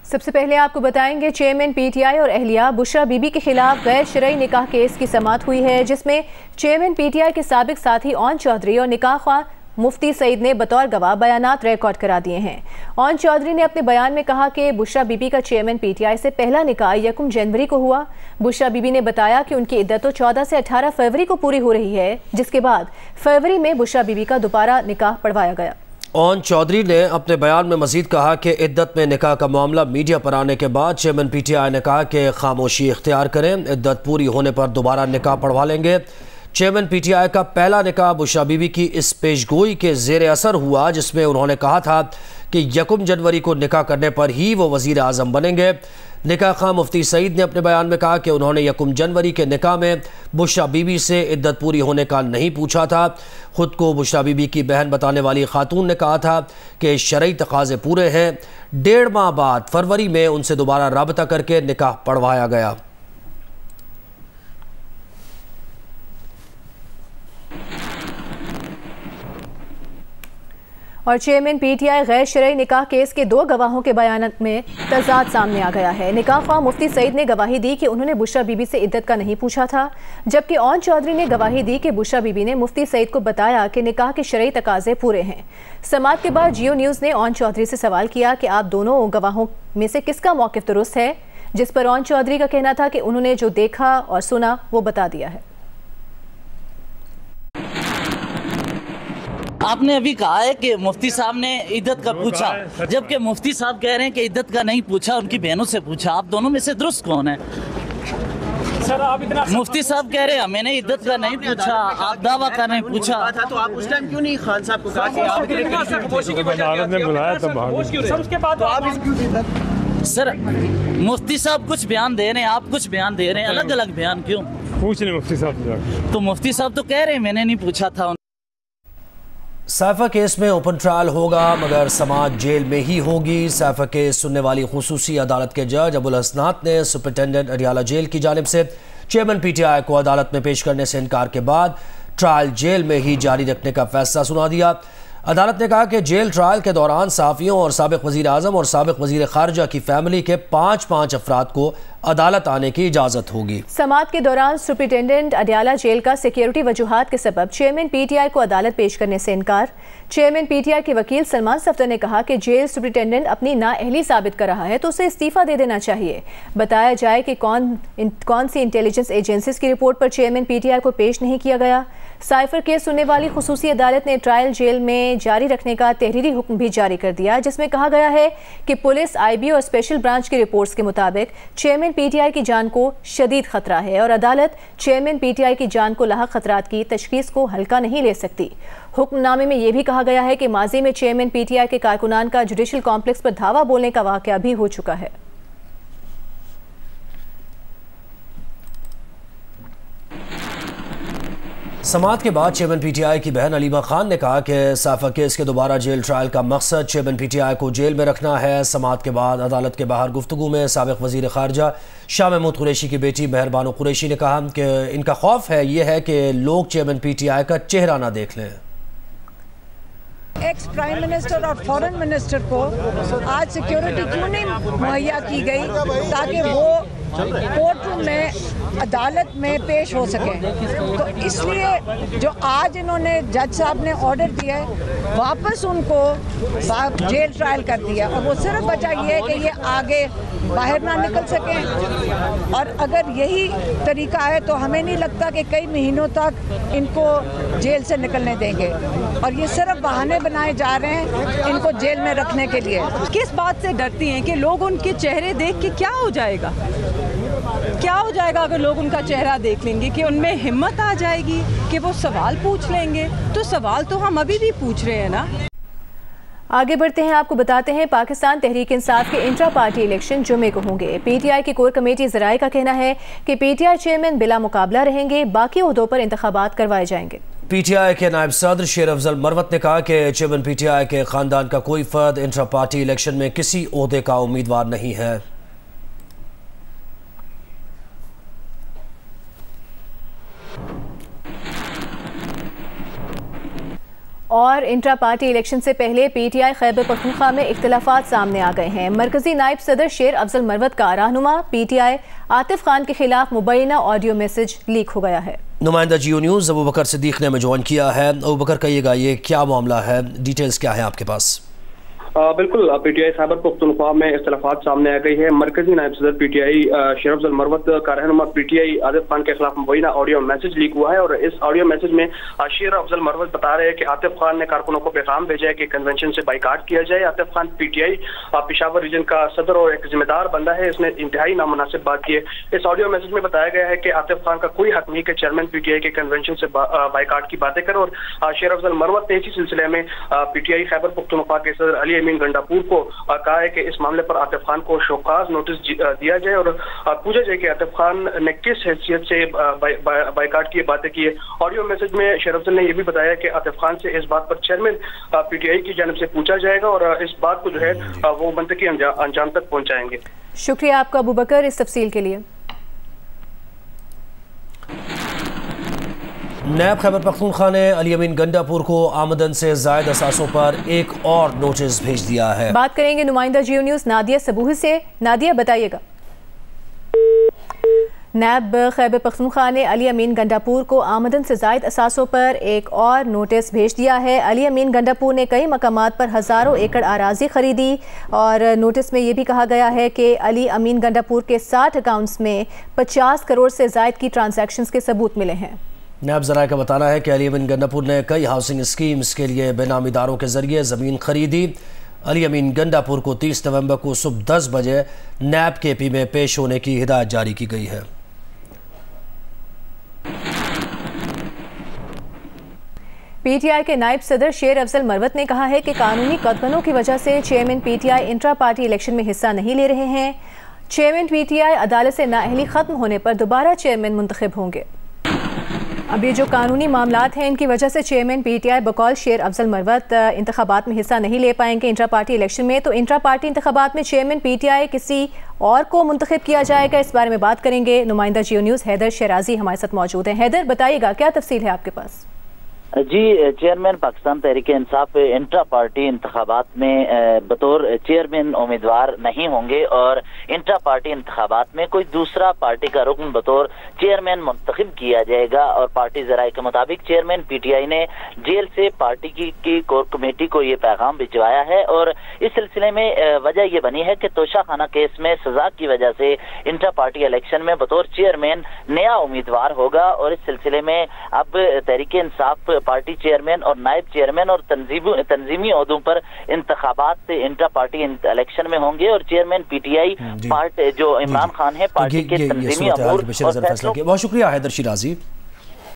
सबसे पहले आपको बताएंगे चेयरमैन पीटीआई और अहलिया बुशरा बीबी के खिलाफ गैर शरई निकाह केस की समाअत हुई है, जिसमें चेयरमैन पीटीआई के साबिक साथी ओन चौधरी और निकाह ख्वाह मुफ्ती सईद ने बतौर गवाह बयानात रिकॉर्ड करा दिए हैं। ओन चौधरी ने अपने बयान में कहा कि बुशरा बीबी का चेयरमैन पीटीआई से पहला निकाह 1 जनवरी को हुआ। बुशरा बीबी ने बताया कि उनकी इद्दत तो 14 से 18 फरवरी को पूरी हो रही है, जिसके बाद फरवरी में बुशरा बीबी का दोबारा निकाह पढ़वाया गया। ओन चौधरी ने अपने बयान में मजीद कहा कि इद्दत में निकाह का मामला मीडिया पर आने के बाद चेयरमैन पीटीआई ने कहा कि खामोशी इख्तियार करें, इद्दत पूरी होने पर दोबारा निकाह पढ़वा लेंगे। चेयरमैन पीटीआई का पहला निकाह बुशरा बीबी की इस पेशगोई के ज़ेर असर हुआ, जिसमें उन्होंने कहा था कि 1 जनवरी को निकाह करने पर ही वो वज़ीर आज़म बनेंगे। निकाह ख्वाह मुफ्ती सईद ने अपने बयान में कहा कि उन्होंने 1 जनवरी के निकाह में बुशरा बीबी से इद्दत पूरी होने का नहीं पूछा था। ख़ुद को बुशरा बीबी की बहन बताने वाली खातून ने कहा था कि शरई तकाज़े पूरे हैं। 1.5 माह बाद फरवरी में उनसे दोबारा राबता करके निकाह पढ़वाया गया। और चेयरमैन पीटीआई गैर शरई निकाह केस के 2 गवाहों के बयान में तजाद सामने आ गया है। निकाह ख्वाह मुफ्ती सईद ने गवाही दी कि उन्होंने बुशरा बीबी से इद्दत का नहीं पूछा था, जबकि ओन चौधरी ने गवाही दी कि बुशरा बीबी ने मुफ्ती सईद को बताया कि निकाह के शरई तकाजे पूरे हैं। समाअत के बाद जियो न्यूज़ ने ओन चौधरी से सवाल किया कि आप दोनों गवाहों में से किसका मौक़िफ़ दुरुस्त है, जिस पर ओन चौधरी का कहना था कि उन्होंने जो देखा और सुना वो बता दिया है। आपने अभी कहा है कि मुफ्ती साहब ने इद्दत का पूछा, जबकि मुफ्ती साहब कह रहे हैं कि इद्दत का नहीं पूछा, उनकी बहनों से पूछा। आप दोनों में से दुरुस्त कौन है? सर आप इतना मुफ्ती साहब कह रहे हैं मैंने इद्दत का नहीं पूछा, आप दावा कर रहे हैं पूछा। तो आप उस टाइम क्यों नहीं खान साहब को कहा कि आप अदालत ने बुलाया तब उसके बाद आप सर मुफ्ती साहब कुछ बयान दे रहे हैं, आप कुछ बयान दे रहे हैं, अलग अलग बयान क्यों? पूछ लें मुफ्ती साहब से। तो मुफ्ती साहब तो कह रहे हैं मैंने नहीं पूछा था। साइफा केस में ओपन ट्रायल होगा, मगर समाअत जेल में ही होगी। साइफा केस सुनने वाली खुसूसी अदालत के जज अबुल हसनात ने सुपरिटेंडेंट अडियाला जेल की जानिब से चेयरमैन पीटीआई को अदालत में पेश करने से इनकार के बाद ट्रायल जेल में ही जारी रखने का फैसला सुना दिया। अदालत ने कहा कि जेल ट्रायल के दौरान साफ़ियों और साबिक़ वज़ीर आज़म और साबिक़ वज़ीर ख़ारजा की फैमिली के 5 अफराद को अदालत आने की इजाज़त होगी। समाअत के दौरान सुपरिटेंडेंट अडियाला जेल का सिक्योरिटी वजूहात के सबब चेयरमैन पीटीआई को अदालत पेश करने से इनकार। चेयरमैन पीटीआई के वकील सलमान सफ्दर ने कहा कि जेल सुपरिटेंडेंट अपनी नाअहली साबित कर रहा है तो उसे इस्तीफ़ा दे देना चाहिए। बताया जाए कि कौन सी इंटेलिजेंस एजेंसीज की रिपोर्ट पर चेयरमैन पीटीआई को पेश नहीं किया गया। साइफर केस सुनने वाली खुसूसी अदालत ने ट्रायल जेल में जारी रखने का तहरीरी हुक्म भी जारी कर दिया, जिसमें कहा गया है कि पुलिस, IB और स्पेशल ब्रांच की रिपोर्ट्स के मुताबिक चेयरमैन पीटीआई की जान को शदीद खतरा है और अदालत चेयरमैन पीटीआई की जान को लाहक खतरात की तशखीस को हल्का नहीं ले सकती। हुक्मनामे में यह भी कहा गया है कि माजी में चेयरमैन पीटीआई के कारकुनान का जुडिशल कॉम्प्लेक्स पर धावा बोलने का वाक़या भी हो चुका है। समाअत के बाद चेयरमैन पीटीआई की बहन अलीमा खान ने कहा कि साइफा केस के दोबारा जेल ट्रायल का मकसद चेयरमैन पीटीआई को जेल में रखना है। समाअत के बाद अदालत के बाहर गुफ्तगू में साबिक़ वज़ीर ख़ारजा शाह महमूद कुरैशी की बेटी मेहर बानो कुरैशी ने कहा कि इनका खौफ है ये है कि लोग चेयरमैन पीटीआई का चेहरा ना देख लें। एक्स प्राइम मिनिस्टर और फॉरेन मिनिस्टर को आज सिक्योरिटी क्यों नहीं मुहैया की गई ताकि वो कोर्ट रूम में अदालत में पेश हो सके? तो इसलिए जो आज इन्होंने जज साहब ने ऑर्डर दिया है वापस उनको जेल ट्रायल कर दिया और वो सिर्फ बचा ये है कि ये आगे बाहर ना निकल सकें। और अगर यही तरीका है तो हमें नहीं लगता कि कई महीनों तक इनको जेल से निकलने देंगे और ये सिर्फ बहाने बनाए जा रहे हैं इनको जेल में रखने के लिए। किस बात से डरती हैं कि लोग उनके चेहरे देख के क्या हो जाएगा? क्या हो जाएगा अगर लोग उनका चेहरा देख लेंगे? कि उनमें हिम्मत आ जाएगी कि वो सवाल पूछ लेंगे? तो सवाल तो हम अभी भी पूछ रहे हैं ना। आगे बढ़ते हैं, आपको बताते हैं पाकिस्तान तहरीक इंसाफ के इंट्रा पार्टी इलेक्शन जुमे को होंगे। पीटीआई की कोर कमेटी ज़राए का कहना है कि पीटीआई चेयरमैन बिला मुकाबला रहेंगे, बाकी ओहदों पर इंतखाबात करवाए जाएंगे। पीटीआई के नायब सदर शेर अफजल मरवत ने कहा कि चेयरमैन पीटीआई के खानदान का कोई फर्द इंट्रा पार्टी इलेक्शन में किसी ओहदे का उम्मीदवार नहीं है। और इंट्रा पार्टी इलेक्शन से पहले पीटीआई खैबर पख्तूनख्वा में इख्तिलाफात सामने आ गए हैं। मरकजी नायब सदर शेर अफजल मरवत का रहनुमा पीटीआई आतिफ खान के खिलाफ मुबैना ऑडियो मैसेज लीक हो गया है। नुमाइंदा जियो न्यूज़ अबू बकर सिद्दीक ने हमें ज्वाइन किया है। अबू बकर, कहिएगा ये क्या मामला है, डिटेल्स क्या है आपके पास? बिल्कुल, पीटीआई खैबर पख्तूनख्वा में इख्तिलाफात सामने आ गई है। मरकजी नायब सदर पीटीआई शेर अफजल मरवत का रहनुमा पीटीआई आतिफ खान के खिलाफ मुबैना ऑडियो मैसेज लीक हुआ है और इस ऑडियो मैसेज में शेर अफजल मरवत बता रहे हैं कि आतिफ खान ने कारकुनों को पैगाम भेजा है कि कन्वेंशन से बाइकाट किया जाए। आतिफ खान पीटीआई पेशावर रीजन का सदर और एक जिम्मेदार बंदा है, इसने इंतहाई नामुनासिब बात की है। इस ऑडियो मैसेज में बताया गया है कि आतिफ खान का कोई हक नहीं कि चेयरमैन पीटीआई के कन्वेंशन से बाइकाट की बातें करे और शेर अफजल मरवत ने इसी सिलसिले में पीटीआई खैबर पख्तूनख्वा के सदर अली अमीन गंडापुर को कहा है कि इस मामले पर आतिफ खान को शोकाज नोटिस दिया जाए और पूछा जाए कि आतिफ खान ने किस हैसियत से बाइकाट की बातें की है। ऑडियो मैसेज में शेर अफजल ने यह भी बताया कि आतिफ खान से इस बात पर चेयरमैन पीटीआई की जानिब से पूछा जाएगा और इस बात को जो है वो मंतकी अंजाम तक पहुंचाएंगे। शुक्रिया आपका अबू बकर इस तफसील के लिए। नायब खैबर पख्तूनख्वा ने अली अमीन गंडापुर को आमदन से जायद असासों पर एक और नोटिस भेज दिया है। बात करेंगे नुमाइंदा जियो न्यूज़ नादिया सबूही से। नादिया, बताइएगा। नायब खैबर पख्तूनख्वा ने अली अमीन गंडापुर को आमदन से जायद असासों पर एक और नोटिस भेज दिया है। अली अमीन गंडापुर ने कई मकामात पर हज़ारों एकड़ आराजी खरीदी और नोटिस में ये भी कहा गया है कि अली अमीन गंडापुर के 60 अकाउंट्स में 50 करोड़ से जायद की ट्रांजैक्शंस के सबूत मिले हैं। नायब ज़राए का बताना है कि अली अमीन गंडापुर ने कई हाउसिंग स्कीम्स के लिए बेनामीदारों के जरिए ज़मीन खरीदी। अली अमीन गंडापुर को 30 नवंबर को सुबह 10 बजे नायब केपी में पेश होने की हिदायत जारी की गई है। पीटीआई के नायब सदर शेर अफजल मरवत ने कहा है कि कानूनी कदगनों की वजह से chairman PTI intra party election में हिस्सा नहीं ले रहे हैं। चेयरमैन पीटीआई अदालत से नाअहली खत्म होने पर दोबारा चेयरमैन मुंतखब होंगे। अब ये जो कानूनी मामलात हैं इनकी वजह से चेयरमैन पीटीआई बकौल शेर अफजल मरवत इंतखाबात में हिस्सा नहीं ले पाएंगे इंट्रा पार्टी इलेक्शन में। तो इंट्रा पार्टी इंतखाबात में चेयरमैन पीटीआई किसी और को मुंतखब किया जाएगा, इस बारे में बात करेंगे। नुमाइंदा जियो न्यूज़ हैदर शराजी हमारे साथ मौजूद हैं। हैदर, बताइएगा क्या तफसील है आपके पास? जी, chairman Pakistan Tehreek Insaf intra party इंतखाबात में बतौर चेयरमैन उम्मीदवार नहीं होंगे और इंट्रा पार्टी इंतखाबात में कोई दूसरा पार्टी का रुकन बतौर चेयरमैन मुंतखब किया जाएगा। और पार्टी ज़राए के मुताबिक चेयरमैन पीटीआई ने जेल से पार्टी की कोर कमेटी को ये पैगाम भिजवाया है और इस सिलसिले में वजह यह बनी है कि तोशा खाना केस में सजा की वजह से इंट्रा पार्टी इलेक्शन में बतौर चेयरमैन नया उम्मीदवार होगा और इस सिलसिले में अब तहरीक इंसाफ पार्टी चेयरमैन और नायब चेयरमैन और तंजीमी ओहदों पर इंतखाबात इंट्रा पार्टी इलेक्शन में होंगे और चेयरमैन पीटीआई पार्टी जो इमरान खान है पार्टी के तंजीमी अमूर। बहुत शुक्रिया हैदर शराजी।